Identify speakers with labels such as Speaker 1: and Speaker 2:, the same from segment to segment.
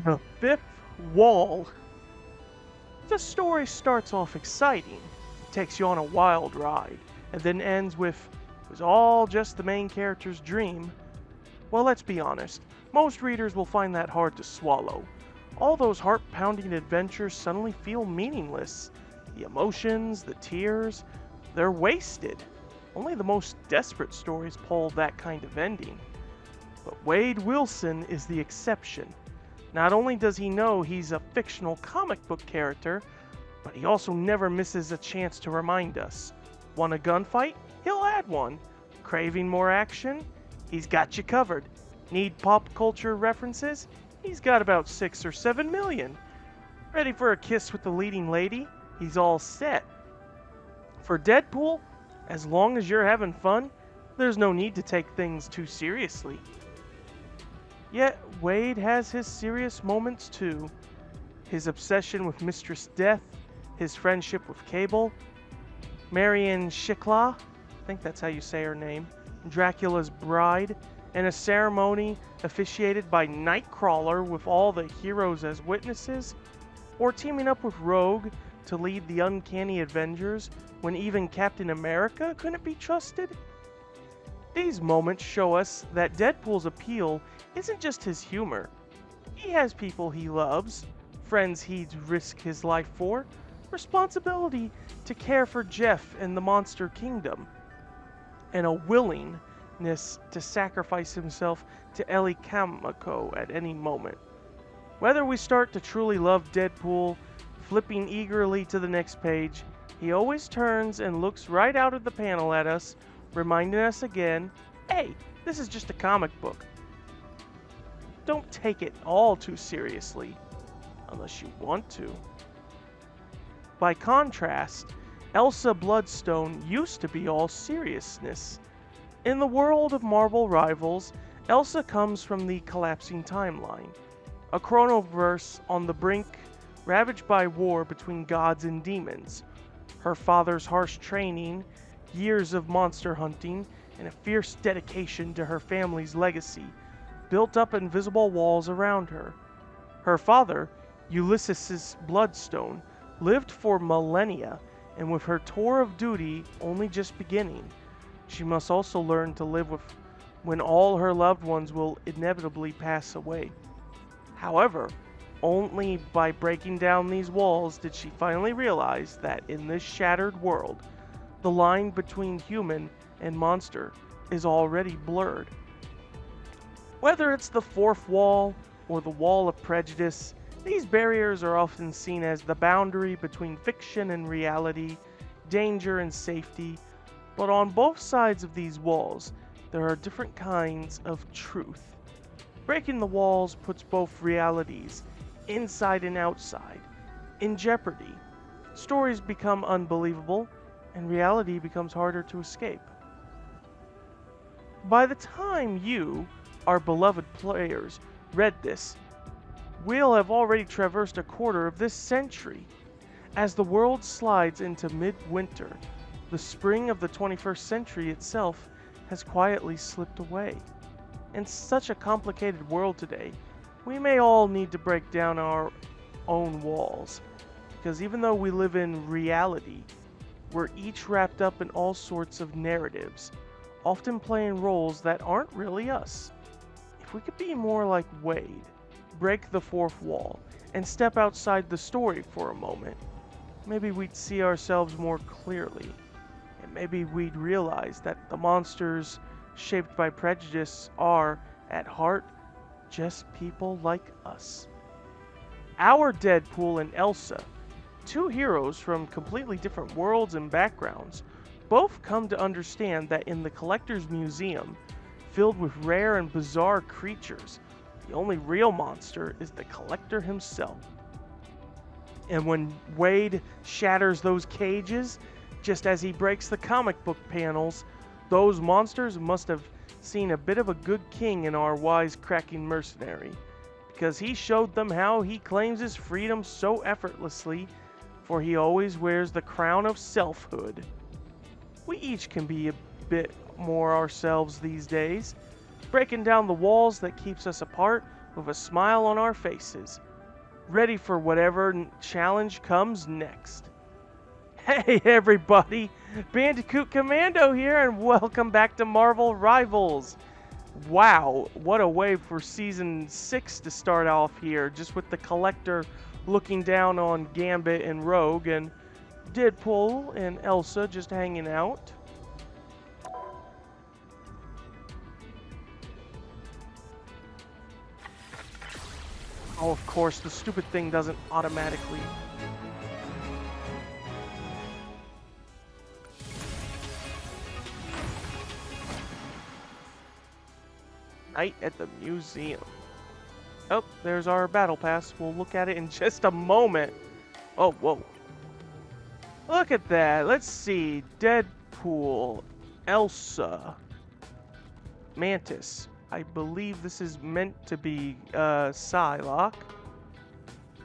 Speaker 1: The Fifth Wall. The story starts off exciting, takes you on a wild ride, and then ends with it was all just the main character's dream. Well, let's be honest, most readers will find that hard to swallow. All those heart pounding adventures suddenly feel meaningless. The emotions, the tears, they're wasted. Only the most desperate stories pull that kind of ending. But Wade Wilson is the exception. Not only does he know he's a fictional comic book character, but he also never misses a chance to remind us. Want a gunfight? He'll add one. Craving more action? He's got you covered. Need pop culture references? He's got about 6 or 7 million. Ready for a kiss with the leading lady? He's all set. For Deadpool, as long as you're having fun, there's no need to take things too seriously. Yet Wade has his serious moments too. His obsession with Mistress Death, his friendship with Cable, Marion Shikla, I think that's how you say her name, Dracula's bride, and a ceremony officiated by Nightcrawler with all the heroes as witnesses, or teaming up with Rogue to lead the Uncanny Avengers when even Captain America couldn't be trusted. These moments show us that Deadpool's appeal isn't just his humor. He has people he loves, friends he'd risk his life for, responsibility to care for Jeff and the Monster Kingdom, and a willingness to sacrifice himself to Ellie Kamiko at any moment. Whether we start to truly love Deadpool, flipping eagerly to the next page, he always turns and looks right out of the panel at us, reminding us again, hey, this is just a comic book. Don't take it all too seriously, unless you want to. By contrast, Elsa Bloodstone used to be all seriousness. In the world of Marvel Rivals, Elsa comes from the collapsing timeline, a chronoverse on the brink, ravaged by war between gods and demons. Her father's harsh training, years of monster hunting, and a fierce dedication to her family's legacy built up invisible walls around her. Her father, Ulysses Bloodstone, lived for millennia, and with her tour of duty only just beginning, she must also learn to live with when all her loved ones will inevitably pass away. However, only by breaking down these walls did she finally realize that in this shattered world, the line between human and monster is already blurred. Whether it's the fourth wall or the wall of prejudice, these barriers are often seen as the boundary between fiction and reality, danger and safety, but on both sides of these walls, there are different kinds of truth. Breaking the walls puts both realities, inside and outside, in jeopardy. Stories become unbelievable, and reality becomes harder to escape. By the time you, our beloved players, read this, we'll have already traversed a quarter of this century. As the world slides into midwinter, the spring of the 21st century itself has quietly slipped away. In such a complicated world today, we may all need to break down our own walls, because even though we live in reality, we're each wrapped up in all sorts of narratives, often playing roles that aren't really us. If we could be more like Wade, break the fourth wall, and step outside the story for a moment, maybe we'd see ourselves more clearly, and maybe we'd realize that the monsters shaped by prejudice are, at heart, just people like us. Our Deadpool and Elsa, two heroes from completely different worlds and backgrounds, both come to understand that in the Collector's Museum, filled with rare and bizarre creatures, the only real monster is the Collector himself. And when Wade shatters those cages, just as he breaks the comic book panels, those monsters must have seen a bit of a good king in our wise-cracking mercenary, because he showed them how he claims his freedom so effortlessly, for he always wears the crown of selfhood. We each can be a bit more ourselves these days, breaking down the walls that keeps us apart with a smile on our faces, ready for whatever challenge comes next. Hey everybody, Bandicoot Commando here, and welcome back to Marvel Rivals. Wow, what a way for Season 6 to start off here, just with the Collector looking down on Gambit and Rogue, and Deadpool and Elsa just hanging out. Oh, of course, the stupid thing doesn't automatically... Night at the museum. Oh, there's our battle pass. We'll look at it in just a moment. Oh, whoa. Look at that. Let's see. Deadpool, Elsa, Mantis. I believe this is meant to be Psylocke.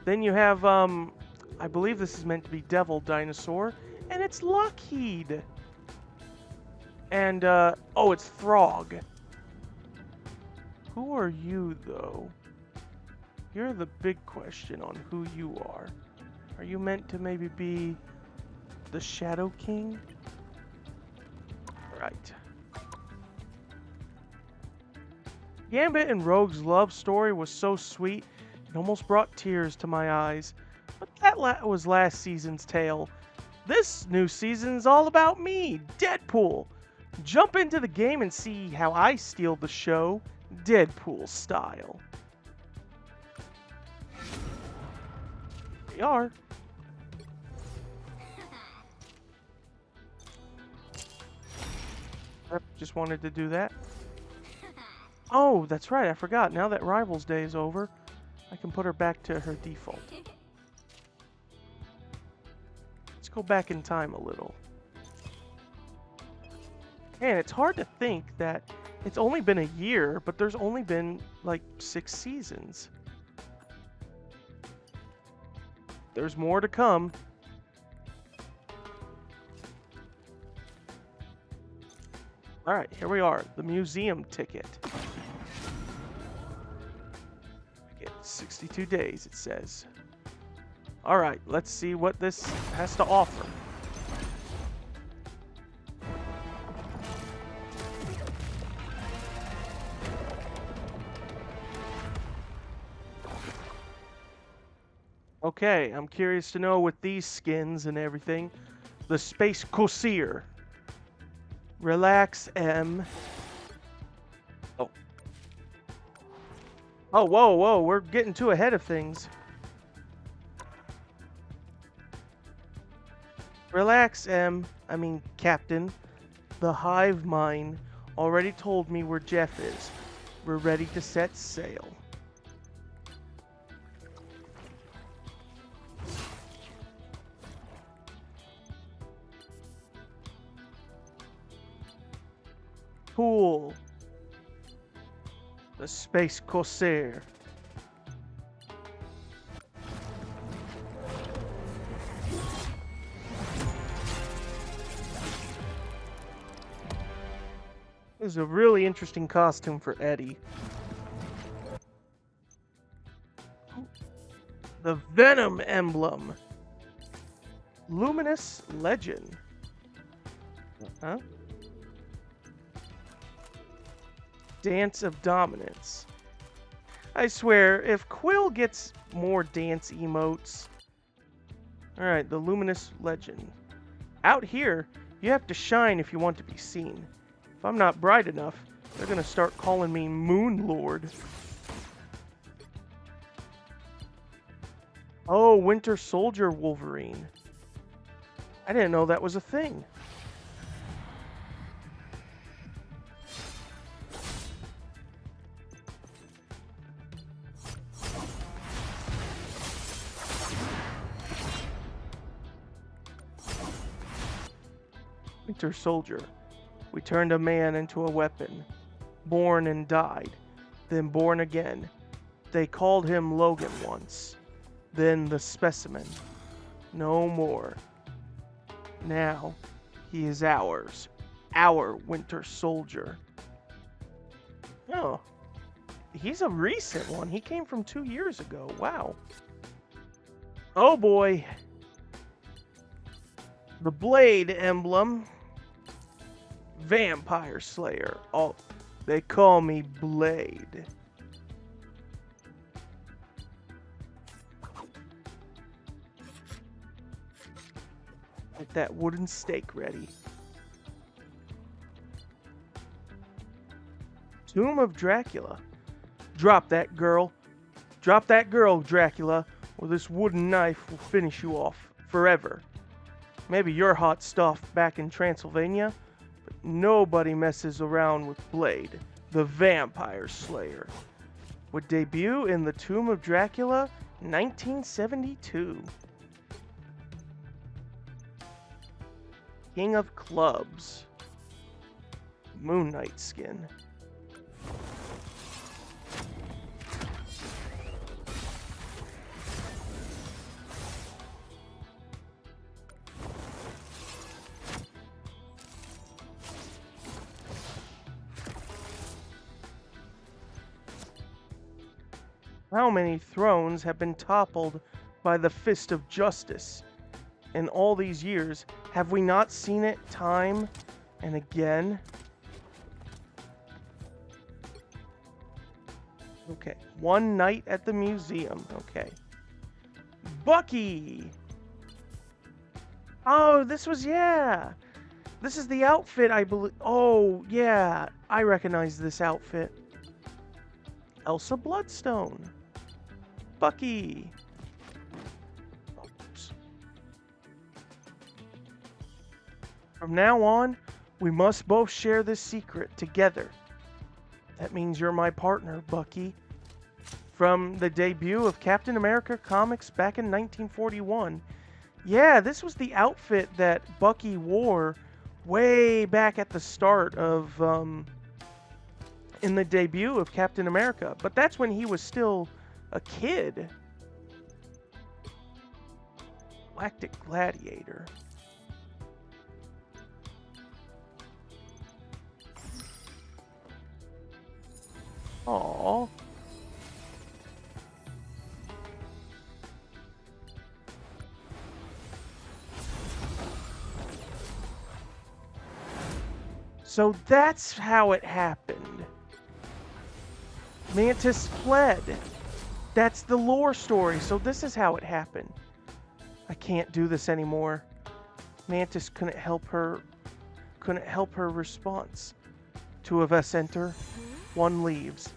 Speaker 1: Then you have I believe this is meant to be Devil Dinosaur, and it's Lockheed. And oh, it's Throg. Who are you, though? You're the big question on who you are. Are you meant to maybe be the Shadow King? Right. Gambit and Rogue's love story was so sweet, it almost brought tears to my eyes. But that was last season's tale. This new season's all about me, Deadpool. Jump into the game and see how I steal the show, Deadpool style. We are. Just wanted to do that. Oh, that's right, I forgot. Now that Rivals Day is over, I can put her back to her default. Let's go back in time a little. Man, it's hard to think that it's only been a year, but there's only been like 6 seasons. There's more to come. Alright, here we are. The museum ticket. 62 days, it says. Alright, let's see what this has to offer. Okay, I'm curious to know with these skins and everything. The Space Corsair. Relax M. Oh. Oh, whoa, whoa, we're getting too ahead of things. Relax, Captain. The Hive Mind already told me where Jeff is. We're ready to set sail. Cool. The Space Corsair. This is a really interesting costume for Eddie. The Venom emblem. Luminous Legend. Huh? Dance of Dominance. I swear, if Quill gets more dance emotes... Alright, the Luminous Legend. Out here, you have to shine if you want to be seen. If I'm not bright enough, they're gonna start calling me Moon Lord. Oh, Winter Soldier Wolverine. I didn't know that was a thing. Winter Soldier. We turned a man into a weapon. Born and died. Then born again. They called him Logan once. Then the Specimen. No more. Now, he is ours. Our Winter Soldier. Oh. He's a recent one. He came from 2 years ago. Wow. Oh boy. The Blade emblem. Vampire Slayer. Oh, they call me Blade. Get that wooden stake ready. Tomb of Dracula. Drop that girl. Drop that girl, Dracula, or this wooden knife will finish you off forever. Maybe you're hot stuff back in Transylvania, but nobody messes around with Blade, the Vampire Slayer. Would debut in the Tomb of Dracula, 1972. King of Clubs. Moon Knight skin. How many thrones have been toppled by the fist of justice? In all these years, have we not seen it time and again? Okay, one night at the museum. Okay. Bucky! Oh, this was, yeah. This is the outfit, I believe. Oh, yeah. I recognize this outfit. Elsa Bloodstone. Bucky. Oops. From now on, we must both share this secret together. That means you're my partner, Bucky. From the debut of Captain America comics back in 1941. Yeah, this was the outfit that Bucky wore way back at the start of, in the debut of Captain America. But that's when he was still a kid. Galactic Gladiator. Aww. So that's how it happened. Mantis fled. That's the lore story. So this is how it happened. I can't do this anymore. Mantis couldn't help her response. Two of us enter, one leaves,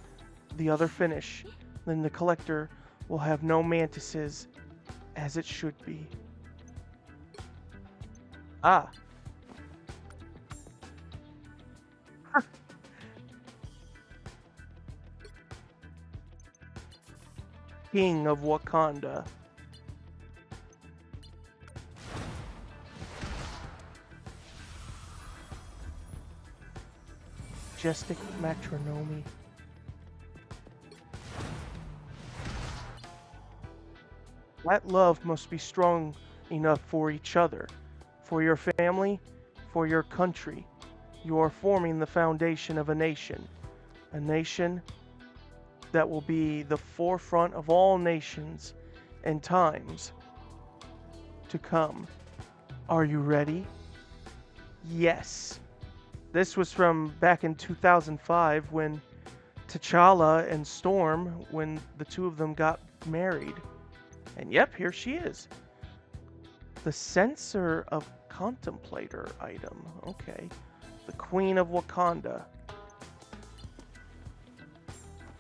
Speaker 1: the other finish. Then the collector will have no mantises, as it should be. Ah. King of Wakanda. Majestic Matronomy. That love must be strong enough for each other, for your family, for your country. You are forming the foundation of a nation that will be the forefront of all nations and times to come. Are you ready? Yes. This was from back in 2005 when T'Challa and Storm, when the two of them got married. And yep, here she is. The Censer of Contemplator item. Okay. The Queen of Wakanda.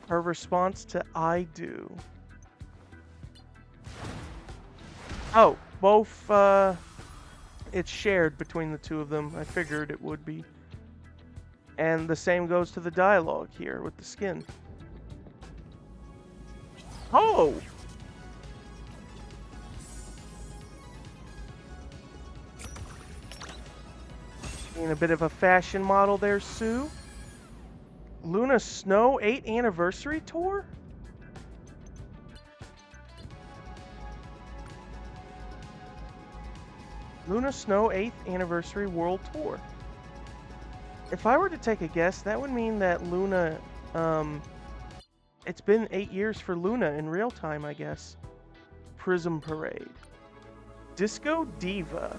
Speaker 1: Her response to I do. Oh, both, it's shared between the two of them. I figured it would be. And the same goes to the dialogue here with the skin. Oh! Being a bit of a fashion model there, Sue. Luna Snow 8th Anniversary Tour? Luna Snow 8th Anniversary World Tour. If I were to take a guess, that would mean that Luna It's been 8 years for Luna in real time, I guess. Prism Parade. Disco Diva.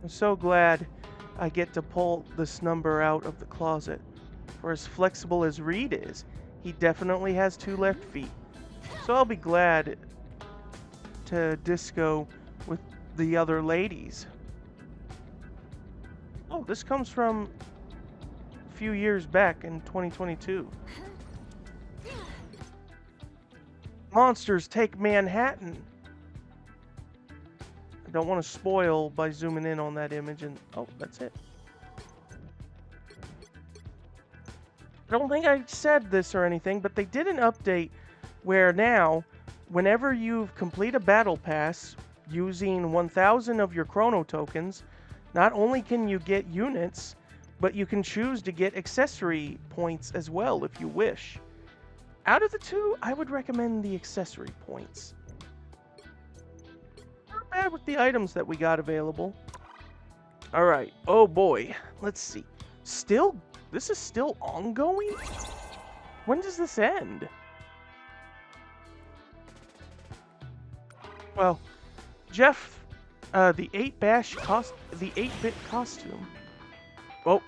Speaker 1: I'm so glad I get to pull this number out of the closet. For as flexible as Reed is, he definitely has 2 left feet. So I'll be glad to disco with the other ladies. Oh, this comes from a few years back in 2022. Monsters take Manhattan. I don't want to spoil by zooming in on that image and... oh, that's it. I don't think I said this or anything, but they did an update where now, whenever you complete a battle pass using 1,000 of your chrono tokens, not only can you get units, but you can choose to get accessory points as well if you wish. Out of the two, I would recommend the accessory points. Not bad with the items that we got available. Alright, oh boy, let's see. This is still ongoing? When does this end? Well, Jeff, the 8-bit costume. Oh,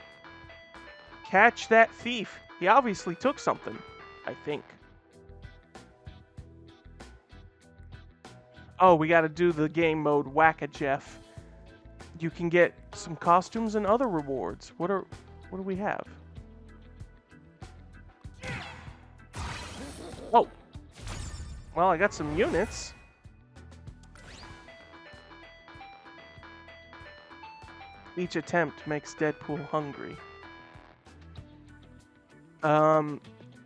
Speaker 1: catch that thief. He obviously took something, I think. Oh, we gotta do the game mode Whack-A-Jeff. You can get some costumes and other rewards. What do we have? Oh. Well, I got some units. Each attempt makes Deadpool hungry.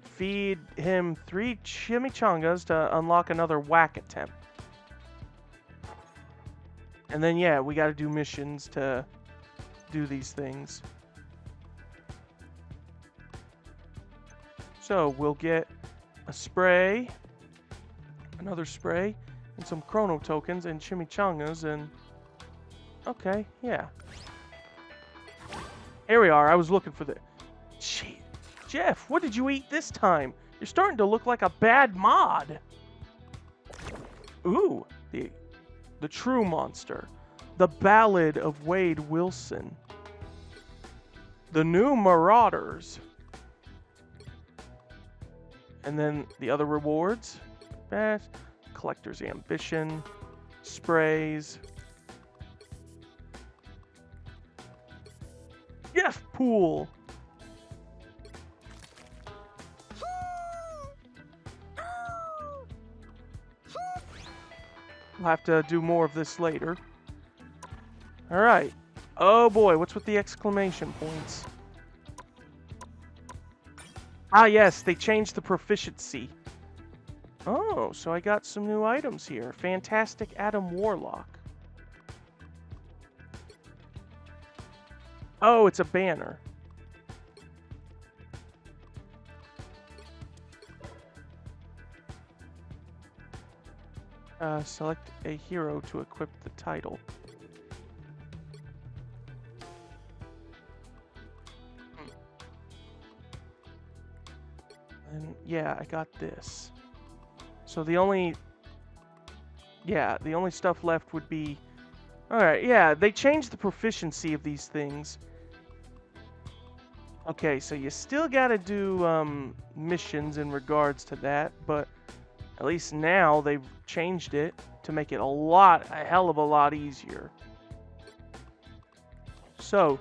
Speaker 1: Feed him 3 chimichangas to unlock another whack attempt. And then, yeah, we gotta do missions to do these things. So, we'll get a spray, another spray, and some chrono tokens and chimichangas, and... okay, yeah. Here we are. I was looking for the... Shit. Jeff, what did you eat this time? You're starting to look like a bad mod. Ooh, the true monster. The Ballad of Wade Wilson. The new Marauders. And then the other rewards. Collector's Ambition. Sprays. Jeff Pool. We'll have to do more of this later. Alright. Oh boy, what's with the exclamation points? Ah yes, they changed the proficiency. Oh, so I got some new items here. Fantastic Adam Warlock. Oh, it's a banner. Select a hero to equip the title. And yeah, I got this. So the only stuff left would be... Alright, yeah, they changed the proficiency of these things. Okay, so you still gotta do missions in regards to that, but at least now they've changed it to make it a hell of a lot easier. So,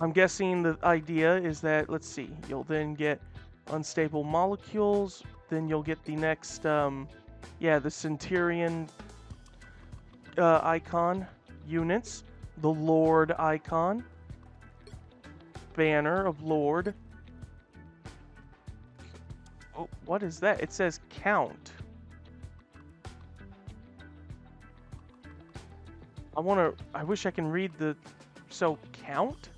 Speaker 1: I'm guessing the idea is that, let's see, you'll then get unstable molecules, then you'll get the next, the Centurion icon units, the Lord icon, banner of Lord. Oh, what is that? It says count. I wish I can read the... So, count?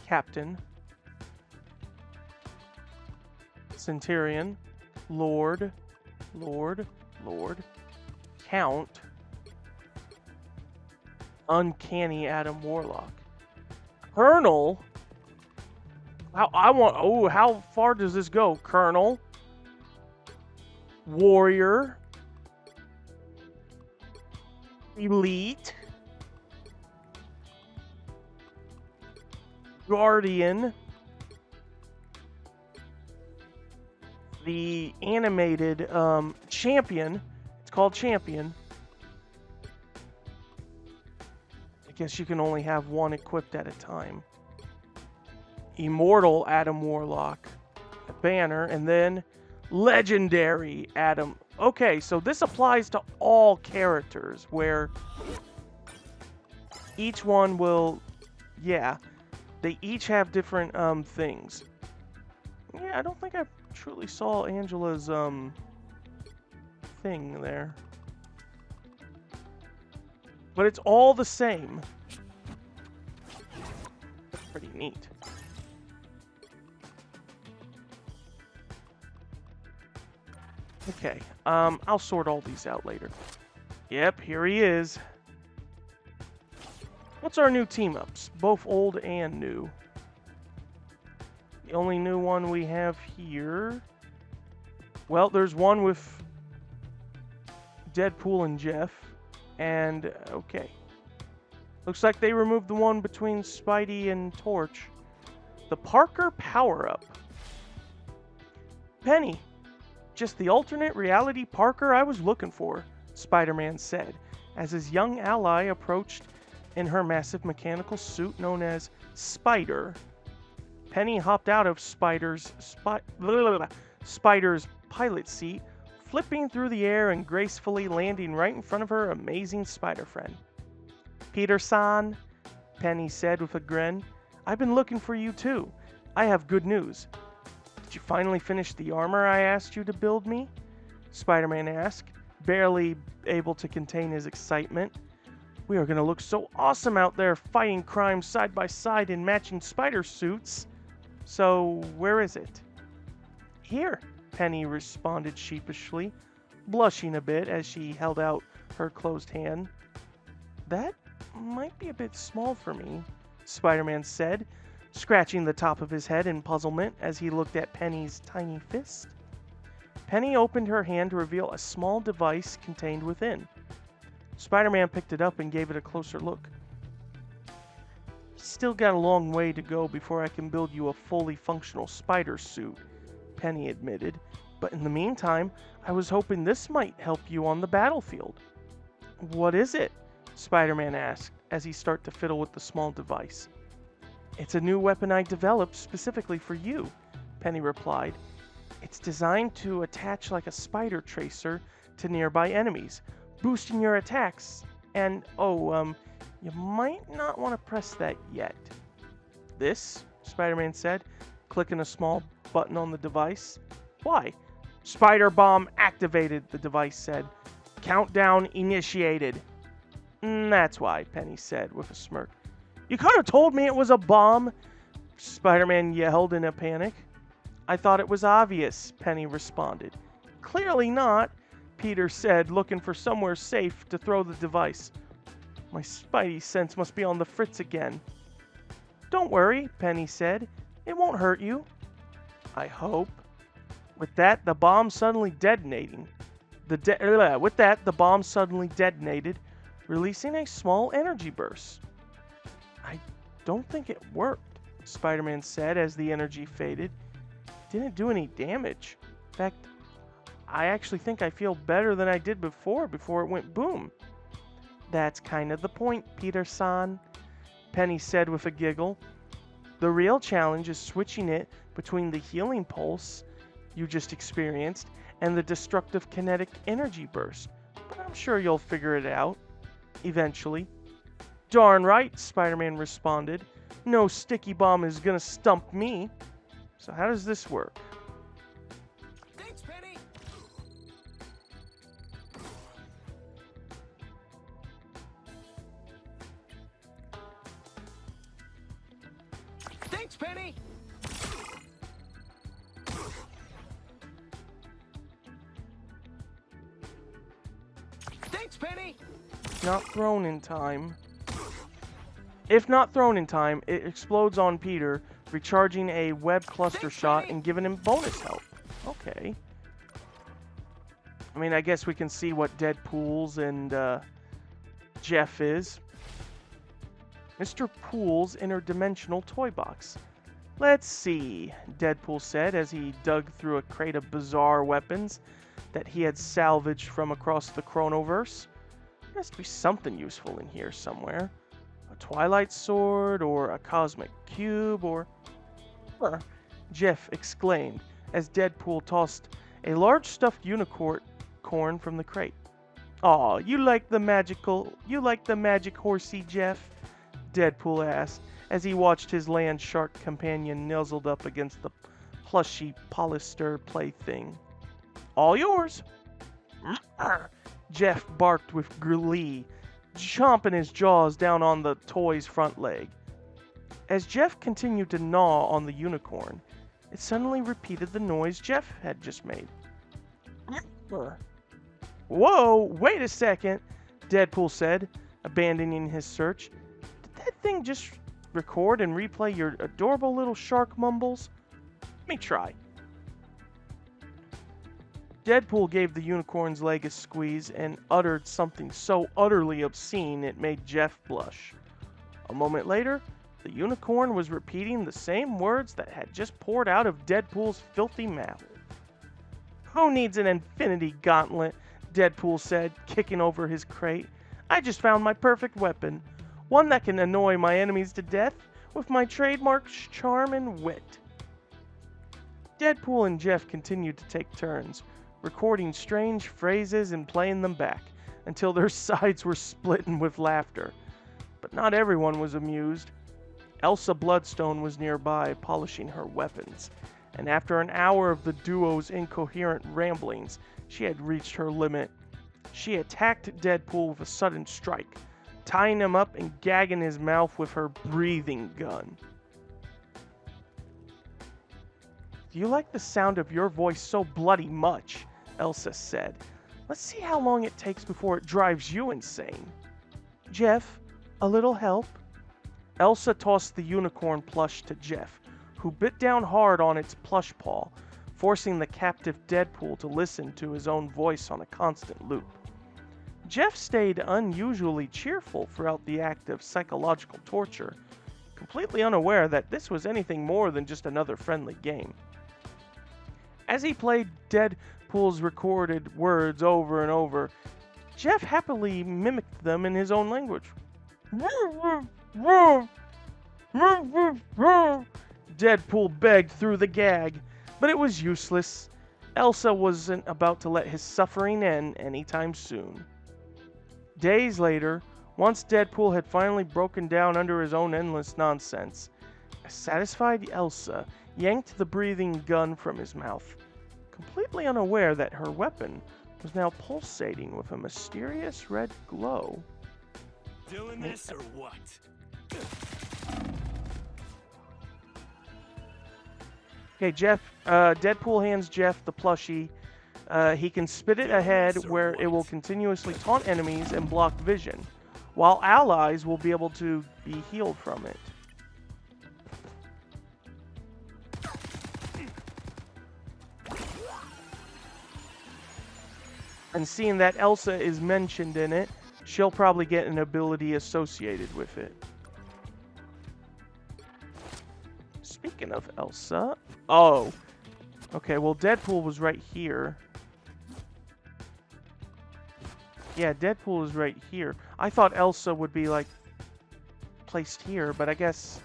Speaker 1: Captain. Centurion. Lord, Count, Uncanny Adam Warlock. Colonel? How far does this go? Colonel? Warrior? Elite? Guardian? The animated Champion. It's called Champion. I guess you can only have one equipped at a time. Immortal Adam Warlock. A banner. And then Legendary Adam. Okay, so this applies to all characters where each one will... Yeah. They each have different things. Yeah, I don't think I truly saw Angela's thing there. But it's all the same. That's pretty neat. Okay, I'll sort all these out later. Yep, here he is. What's our new team-ups? Both old and new. The only new one we have here... Well, there's one with Deadpool and Jeff. And, okay. Looks like they removed the one between Spidey and Torch. The Parker Power-Up. Penny. Just the alternate reality Parker I was looking for, Spider-Man said, as his young ally approached in her massive mechanical suit known as Spider. Penny hopped out of Spider's pilot seat, flipping through the air and gracefully landing right in front of her amazing spider friend. Peter-san, Penny said with a grin, I've been looking for you too. I have good news. Did you finally finish the armor I asked you to build me? Spider-Man asked, barely able to contain his excitement. We are going to look so awesome out there fighting crime side by side in matching spider suits. So, where is it? Here, Penny responded sheepishly, blushing a bit as she held out her closed hand. That might be a bit small for me, Spider-Man said, scratching the top of his head in puzzlement as he looked at Penny's tiny fist. Penny opened her hand to reveal a small device contained within. Spider-Man picked it up and gave it a closer look. Still got a long way to go before I can build you a fully functional spider suit, Penny admitted, but in the meantime, I was hoping this might help you on the battlefield. What is it? Spider-Man asked as he started to fiddle with the small device. It's a new weapon I developed specifically for you, Penny replied. It's designed to attach like a spider tracer to nearby enemies, boosting your attacks. And, you might not want to press that yet. This, Spider-Man said, clicking a small button on the device. Why? Spider Bomb activated, the device said. Countdown initiated. That's why, Penny said with a smirk. You could have told me it was a bomb, Spider-Man yelled in a panic. I thought it was obvious, Penny responded. Clearly not, Peter said, looking for somewhere safe to throw the device. My spidey sense must be on the fritz again. Don't worry, Penny said. It won't hurt you. I hope. With that, the bomb suddenly detonated, releasing a small energy burst. I don't think it worked, Spider-Man said as the energy faded. Didn't do any damage. In fact, I actually think I feel better than I did before it went boom. That's kind of the point, Peter-san, Penny said with a giggle. The real challenge is switching it between the healing pulse you just experienced and the destructive kinetic energy burst. But I'm sure you'll figure it out. Eventually. Darn right, Spider-Man responded. No sticky bomb is gonna stump me. So how does this work?
Speaker 2: Thanks, Penny. Thanks, Penny. Thanks, Penny.
Speaker 1: Not thrown in time. If not thrown in time, it explodes on Peter, recharging a web cluster
Speaker 2: Thanks,
Speaker 1: shot
Speaker 2: Penny.
Speaker 1: and giving him bonus health. Okay. I mean, I guess we can see what Deadpool's and Jeff is. Mr. Pool's interdimensional toy box. Let's see, Deadpool said as he dug through a crate of bizarre weapons that he had salvaged from across the Chronoverse. There has to be something useful in here somewhere. A Twilight Sword, or a Cosmic Cube, or... Jeff exclaimed as Deadpool tossed a large stuffed unicorn from the crate. Aw, you like the magic horsey, Jeff? Deadpool asked as he watched his land shark companion nuzzled up against the plushy polyester plaything. All yours. Jeff barked with glee, chomping his jaws down on the toy's front leg. As Jeff continued to gnaw on the unicorn, it suddenly repeated the noise Jeff had just made. Whoa, wait a second, Deadpool said, abandoning his search. Did that thing just record and replay your adorable little shark mumbles? Let me try. Deadpool gave the unicorn's leg a squeeze and uttered something so utterly obscene it made Jeff blush. A moment later, the unicorn was repeating the same words that had just poured out of Deadpool's filthy mouth. Who needs an infinity gauntlet? Deadpool said, kicking over his crate. I just found my perfect weapon. One that can annoy my enemies to death with my trademark charm and wit. Deadpool and Jeff continued to take turns, recording strange phrases and playing them back, until their sides were splitting with laughter. But not everyone was amused. Elsa Bloodstone was nearby, polishing her weapons, and after an hour of the duo's incoherent ramblings, she had reached her limit. She attacked Deadpool with a sudden strike, tying him up and gagging his mouth with her breathing gun. Do you like the sound of your voice so bloody much? Elsa said. Let's see how long it takes before it drives you insane. Jeff, a little help? Elsa tossed the unicorn plush to Jeff, who bit down hard on its plush paw, forcing the captive Deadpool to listen to his own voice on a constant loop. Jeff stayed unusually cheerful throughout the act of psychological torture, completely unaware that this was anything more than just another friendly game. As he played Deadpool's recorded words over and over, Jeff happily mimicked them in his own language. Deadpool begged through the gag, but it was useless. Elsa wasn't about to let his suffering end anytime soon. Days later, once Deadpool had finally broken down under his own endless nonsense, a satisfied Elsa yanked the breathing gun from his mouth, completely unaware that her weapon was now pulsating with a mysterious red glow.
Speaker 2: Doing this or what?
Speaker 1: Okay, Deadpool hands Jeff the plushie. He can spit it ahead where it will continuously taunt enemies and block vision, while allies will be able to be healed from it. And seeing that Elsa is mentioned in it, she'll probably get an ability associated with it. Speaking of Elsa... Oh. Okay, well, Deadpool was right here. Yeah, Deadpool is right here. I thought Elsa would be, like, placed here, but I guess...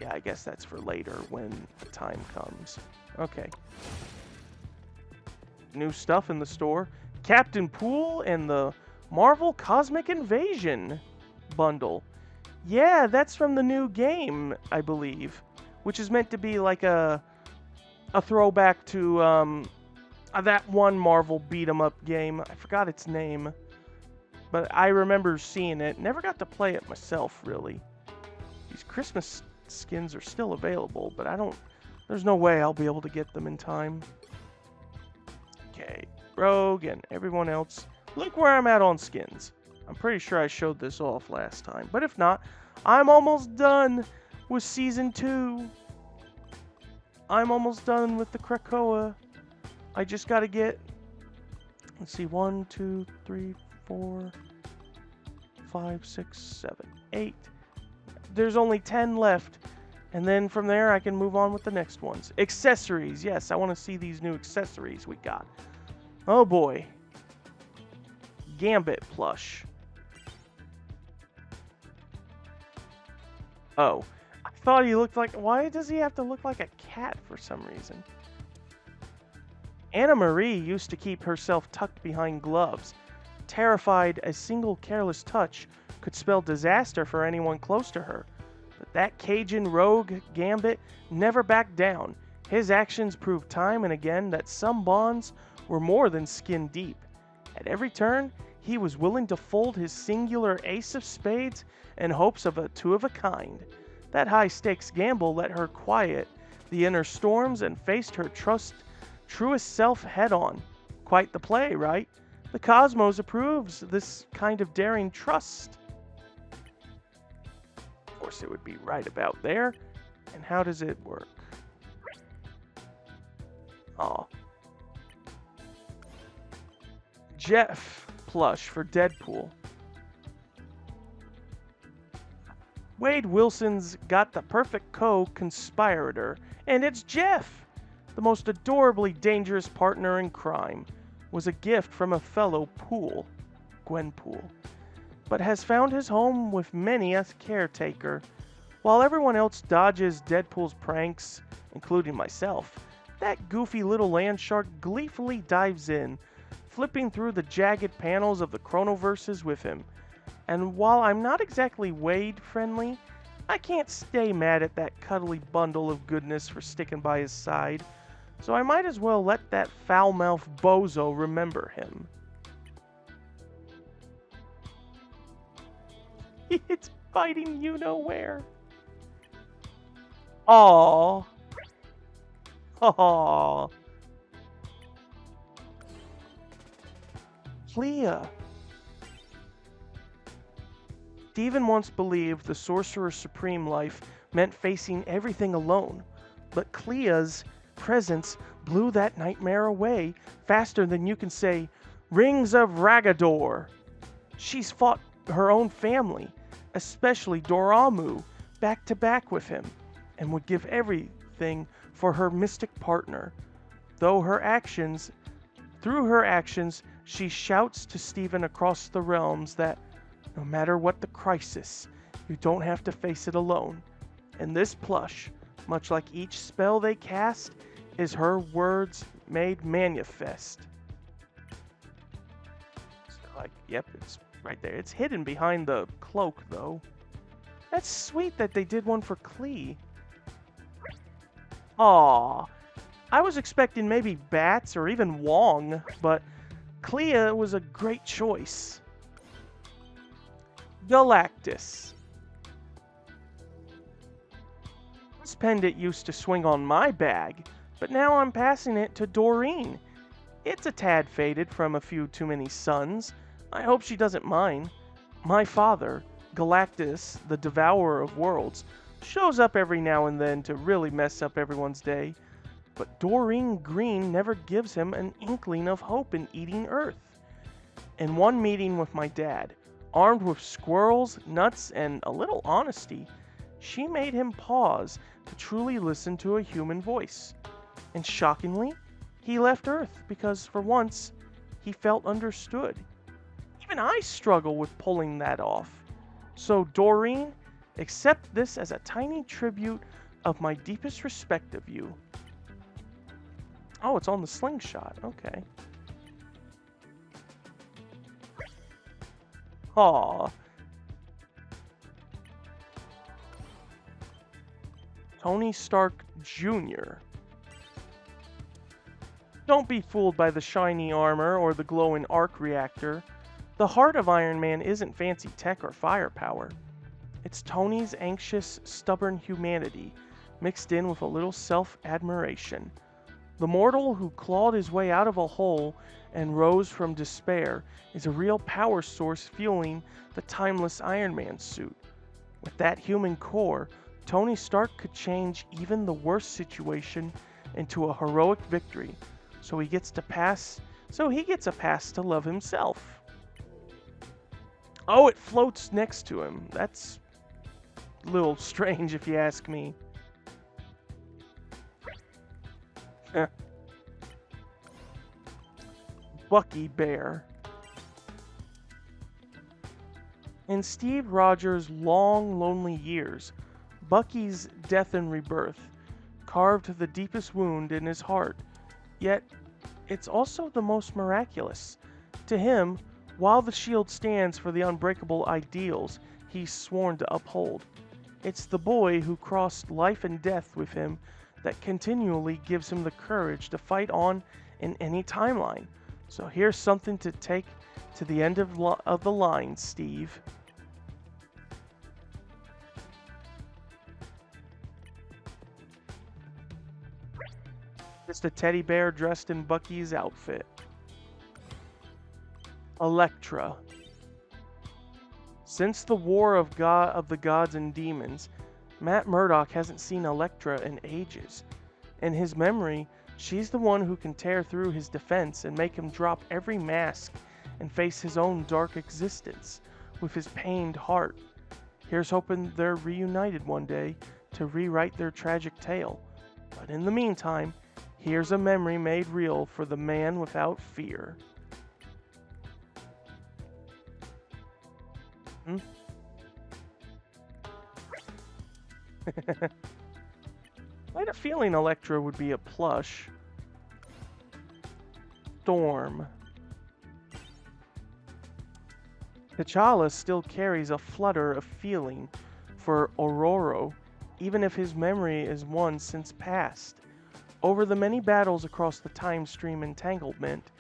Speaker 1: Yeah, I guess that's for later when the time comes. Okay. New stuff in the store. Captain Pool and the Marvel Cosmic Invasion bundle. Yeah, that's from the new game, I believe, which is meant to be like a throwback to that one Marvel beat-em-up game. I forgot its name, but I remember seeing it. Never got to play it myself, really. These Christmas skins are still available, but there's no way I'll be able to get them in time. Okay, Rogue and everyone else, Look where I'm at on skins. I'm pretty sure I showed this off last time, but if not, I'm almost done with Season 2. I'm almost done with the Krakoa. I just gotta get, let's see, 1, 2, 3, 4, 5, 6, 7, 8. There's only 10 left. And then from there, I can move on with the next ones. Accessories. Yes, I want to see these new accessories we got. Oh boy. Gambit plush. Oh. I thought he looked like... Why does he have to look like a cat for some reason? Anna Marie used to keep herself tucked behind gloves, terrified a single careless touch could spell disaster for anyone close to her. But that Cajun rogue Gambit never backed down. His actions proved time and again that some bonds were more than skin deep. At every turn, he was willing to fold his singular ace of spades in hopes of a two of a kind. That high-stakes gamble let her quiet the inner storms and faced her truest self head-on. Quite the play, right? The cosmos approves this kind of daring trust. Of course, it would be right about there. And how does it work? Aw. Jeff plush for Deadpool. Wade Wilson's got the perfect co-conspirator, and it's Jeff! The most adorably dangerous partner in crime. Was a gift from a fellow Poole, Gwenpool, but has found his home with many a caretaker. While everyone else dodges Deadpool's pranks, including myself, that goofy little land shark gleefully dives in, flipping through the jagged panels of the Chronoverses with him. And while I'm not exactly Wade-friendly, I can't stay mad at that cuddly bundle of goodness for sticking by his side, so I might as well let that foul-mouthed bozo remember him. It's biting you-know-where. Aww. Aww. Clea. Steven once believed the Sorcerer Supreme life meant facing everything alone, but Clea's presence blew that nightmare away faster than you can say, Rings of Ragador. She's fought her own family, especially Dormammu, back to back with him, and would give everything for her mystic partner. Through her actions, she shouts to Steven across the realms that no matter what the crisis, you don't have to face it alone. And this plush, much like each spell they cast, is her words made manifest. So, yep, it's right there. It's hidden behind the cloak, though. That's sweet that they did one for Clea. Aww. I was expecting maybe Bats or even Wong, but Clea was a great choice. Galactus. This pendant used to swing on my bag, but now I'm passing it to Doreen. It's a tad faded from a few too many suns. I hope she doesn't mind. My father, Galactus, the Devourer of Worlds, shows up every now and then to really mess up everyone's day, but Doreen Green never gives him an inkling of hope in eating Earth. In one meeting with my dad, armed with squirrels, nuts, and a little honesty, she made him pause to truly listen to a human voice. And shockingly, he left Earth because, for once, he felt understood. Even I struggle with pulling that off. So, Doreen, accept this as a tiny tribute of my deepest respect of you. Oh, it's on the slingshot. Okay. Aw. Tony Stark Jr. Don't be fooled by the shiny armor or the glowing arc reactor. The heart of Iron Man isn't fancy tech or firepower. It's Tony's anxious, stubborn humanity, mixed in with a little self-admiration. The mortal who clawed his way out of a hole and rose from despair is a real power source fueling the timeless Iron Man suit. With that human core, Tony Stark could change even the worst situation into a heroic victory, so he gets a pass to love himself. Oh, it floats next to him. That's a little strange if you ask me. Bucky Bear. In Steve Rogers' long, lonely years, Bucky's death and rebirth carved the deepest wound in his heart, yet it's also the most miraculous. To him, while the shield stands for the unbreakable ideals he's sworn to uphold, it's the boy who crossed life and death with him that continually gives him the courage to fight on in any timeline. So here's something to take to the end of the line, Steve. It's the teddy bear dressed in Bucky's outfit. Elektra. Since the War of the Gods and Demons, Matt Murdock hasn't seen Elektra in ages. In his memory, she's the one who can tear through his defense and make him drop every mask and face his own dark existence with his pained heart. Here's hoping they're reunited one day to rewrite their tragic tale. But in the meantime, here's a memory made real for the man without fear. I had a feeling Elektra would be a plush. Storm. T'Challa still carries a flutter of feeling for Ororo, even if his memory is one since past. Over the many battles across the time stream entanglement,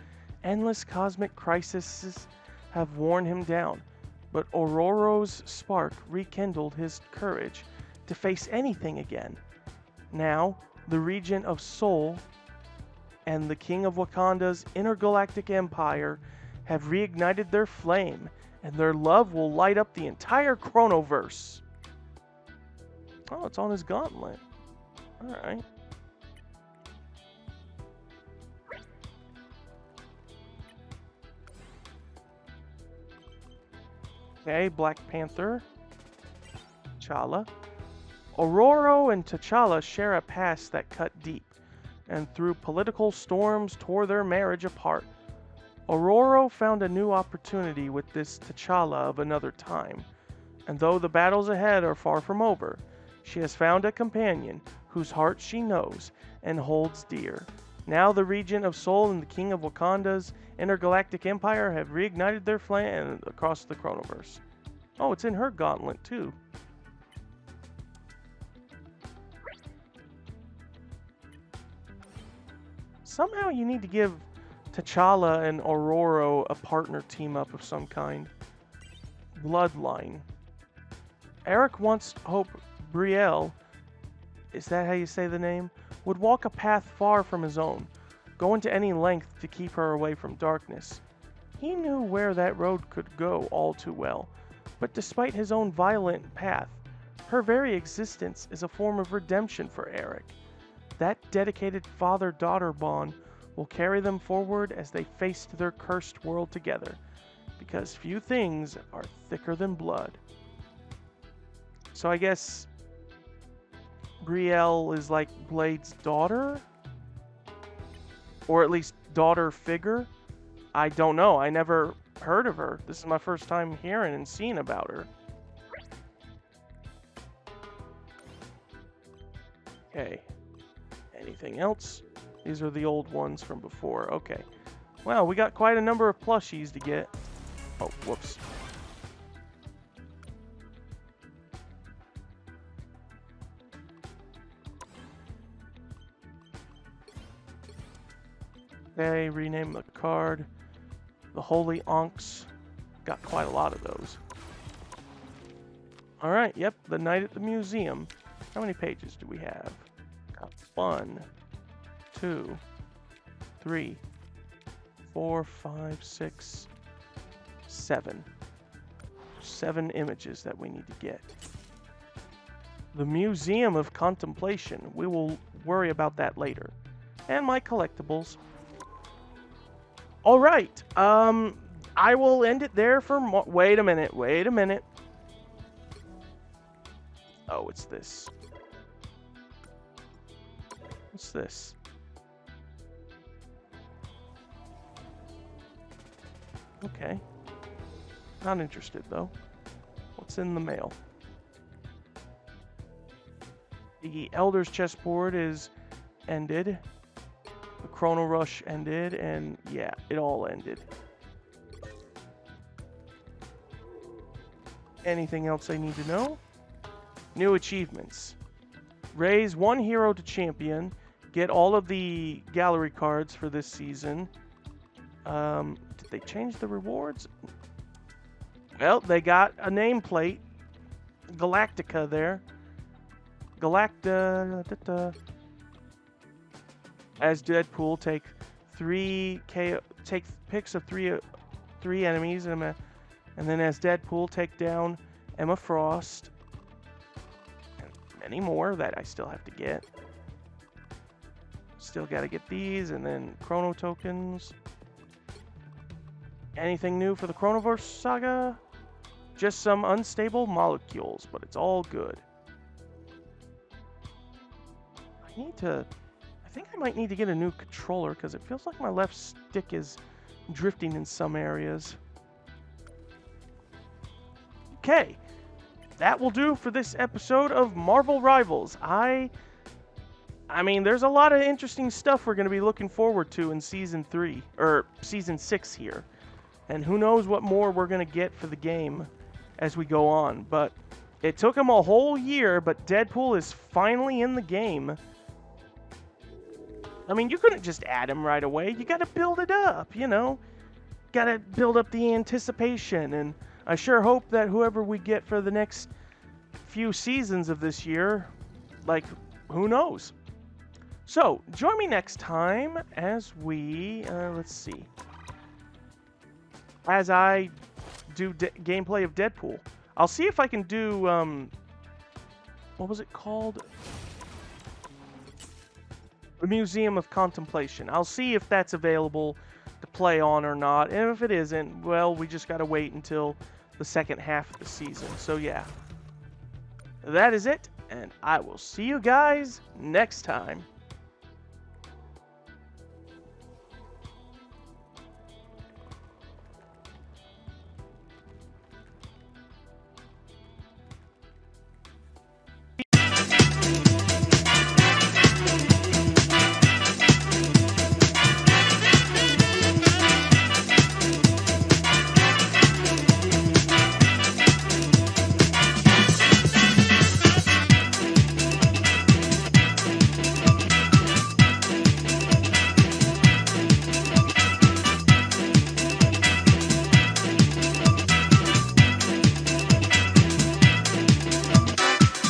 Speaker 1: endless cosmic crises have worn him down, but Ororo's spark rekindled his courage to face anything again. Now, the Regent of Sol and the King of Wakanda's intergalactic empire have reignited their flame, and their love will light up the entire Chronoverse. Oh, it's on his gauntlet. Alright. Okay, Black Panther. T'Challa. Ororo and T'Challa share a past that cut deep, and through political storms tore their marriage apart. Ororo found a new opportunity with this T'Challa of another time, and though the battles ahead are far from over, she has found a companion whose heart she knows and holds dear. Now the Regent of Sol and the King of Wakanda's intergalactic empire have reignited their flame across the Chronoverse. Oh, it's in her gauntlet too. Somehow you need to give T'Challa and Ororo a partner team up of some kind. Bloodline. Eric once hoped Brielle, is that how you say the name, would walk a path far from his own, going to any length to keep her away from darkness. He knew where that road could go all too well, but despite his own violent path, her very existence is a form of redemption for Eric. That dedicated father-daughter bond will carry them forward as they face their cursed world together, because few things are thicker than blood. So I guess Brielle is like Blade's daughter? Or at least daughter figure? I don't know. I never heard of her. This is my first time hearing and seeing about her. Okay. Anything else? These are the old ones from before. Okay. Well, we got quite a number of plushies to get. Oh, whoops. Okay, rename the card. The Holy Onks. Got quite a lot of those. Alright, yep, the Night at the Museum. How many pages do we have? Got 1, 2, 3, 4, 5, 6, 7. 7 images that we need to get. The Museum of Contemplation. We will worry about that later. And my collectibles. All right. I will end it there for wait a minute. Oh, it's this. What's this? Okay. Not interested, though. What's in the mail? The Elder's chessboard is ended. The Chrono Rush ended, and yeah, it all ended. Anything else I need to know? New achievements. Raise 1 hero to champion. Get all of the gallery cards for this season. Did they change the rewards? Well, they got a nameplate. Galactica there. Galacta. As Deadpool, take picks of three enemies, and then as Deadpool, take down Emma Frost. And many more that I still have to get. Still got to get these, and then Chrono tokens. Anything new for the Chronoverse saga? Just some unstable molecules, but it's all good. I think I might need to get a new controller because it feels like my left stick is drifting in some areas. Okay, that will do for this episode of Marvel Rivals. I mean, there's a lot of interesting stuff we're going to be looking forward to in Season 3, or Season 6 here. And who knows what more we're going to get for the game as we go on. But it took them a whole year, but Deadpool is finally in the game. I mean, you couldn't just add him right away. You got to build it up, you know. Got to build up the anticipation. And I sure hope that whoever we get for the next few seasons of this year, like, who knows? So, join me next time as we, let's see. As I do gameplay of Deadpool. I'll see if I can do, what was it called? The Museum of Contemplation. I'll see if that's available to play on or not. And if it isn't, well, we just gotta wait until the second half of the season. So yeah. That is it, and I will see you guys next time.